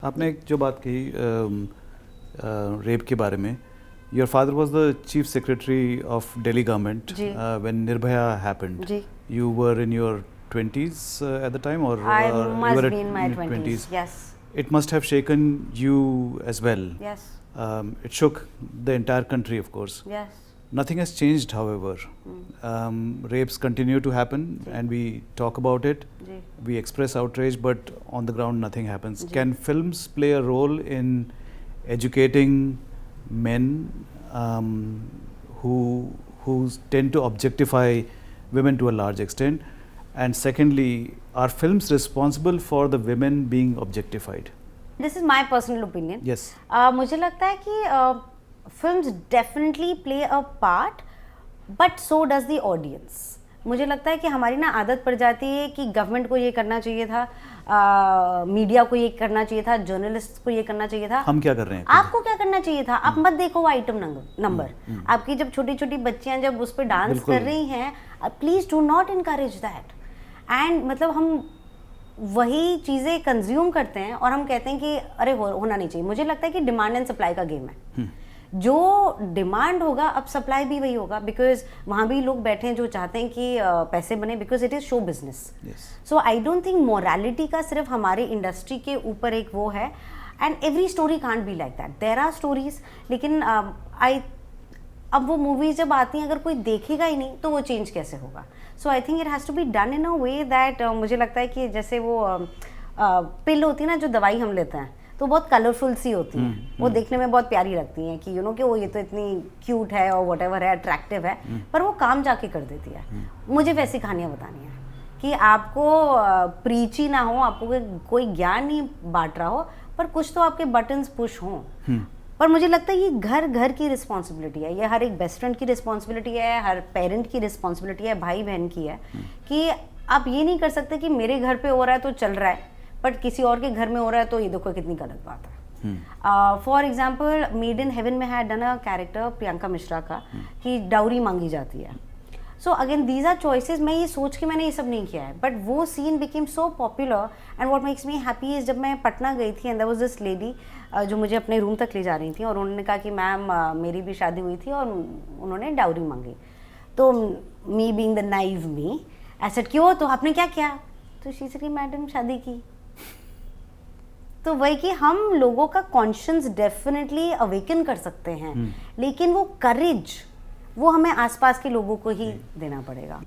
आपने एक जो बात कही रेप के बारे में, your father was the chief secretary of Delhi government when Nirbhaya happened. You were in your 20s at the time, or I you were must be in my 20s. Yes. It must have shaken you as well. Yes. It shook the entire country, of course. Yes. Nothing has changed, however. Rapes continue to happen, and we talk about it. We express outrage, but on the ground, nothing happens. Can films play a role in educating men who tend to objectify women to a large extent? And secondly, are films responsible for the women being objectified? This is my personal opinion. Yes. मुझे लगता है कि films definitely play a part, but so does the audience. मुझे लगता है कि हमारी ना आदत पड़ जाती है कि गवर्नमेंट को ये करना चाहिए था, मीडिया को ये करना चाहिए था, जर्नलिस्ट को ये करना चाहिए था. हम क्या कर रहे हैं? आपको क्या करना चाहिए था? आप मत देखो वो आइटम नंबर. आपकी जब छोटी छोटी बच्चियां जब उस पर डांस कर रही हैं, please do not encourage that. And मतलब हम वही चीज़ें कंज्यूम करते हैं और हम कहते हैं कि अरे होना नहीं चाहिए. मुझे लगता है कि डिमांड एंड सप्लाई का गेम है. जो डिमांड होगा अब सप्लाई भी वही होगा, बिकॉज वहाँ भी लोग बैठे हैं जो चाहते हैं कि पैसे बने, because it is show business. So I don't think morality का सिर्फ हमारे इंडस्ट्री के ऊपर एक वो है, and every story can't be like that. There are stories, लेकिन अब वो मूवीज जब आती हैं अगर कोई देखेगा ही नहीं तो वो चेंज कैसे होगा? So I think it has to be done in a way that मुझे लगता है कि जैसे वो पिल होती है ना जो दवाई हम लेते हैं, तो बहुत कलरफुल सी होती हैं, वो देखने में बहुत प्यारी लगती हैं कि कि वो ये तो इतनी क्यूट है और व्हाटएवर है, अट्रैक्टिव है, पर वो काम जाके कर देती है. मुझे वैसी कहानियाँ बतानी है कि आपको प्रीची ना हो, आपको कोई ज्ञान नहीं बांट रहा हो, पर कुछ तो आपके बटन्स पुश हों. पर मुझे लगता है ये घर की रिस्पॉन्सिबिलिटी है, ये हर एक बेस्ट फ्रेंड की रिस्पॉन्सिबिलिटी है, हर पेरेंट की रिस्पॉन्सिबिलिटी है, भाई बहन की है, कि आप ये नहीं कर सकते कि मेरे घर पे हो रहा है तो चल रहा है, बट किसी और के घर में हो रहा है तो ये देखो कितनी गलत बात है. For example Made in Heaven में had done a character Priyanka Mishra का कि डाउरी मांगी जाती है. So again these are choices. मैं ये सोच के मैंने ये सब नहीं किया है, बट वो scene became so popular, and what makes me happy is जब मैं पटना गई थी and there was this lady जो मुझे अपने रूम तक ले जा रही थी, और उन्होंने कहा कि मैम मेरी भी शादी हुई थी और उन्होंने डाउरी मांगी. तो me being the naive me, I said क्यों, तो आपने क्या किया? तो शी सेड कि मैडम शादी की. तो वही कि हम लोगों का कॉन्शियंस डेफिनेटली अवेकन कर सकते हैं, लेकिन वो करेज वो हमें आसपास के लोगों को ही देना पड़ेगा.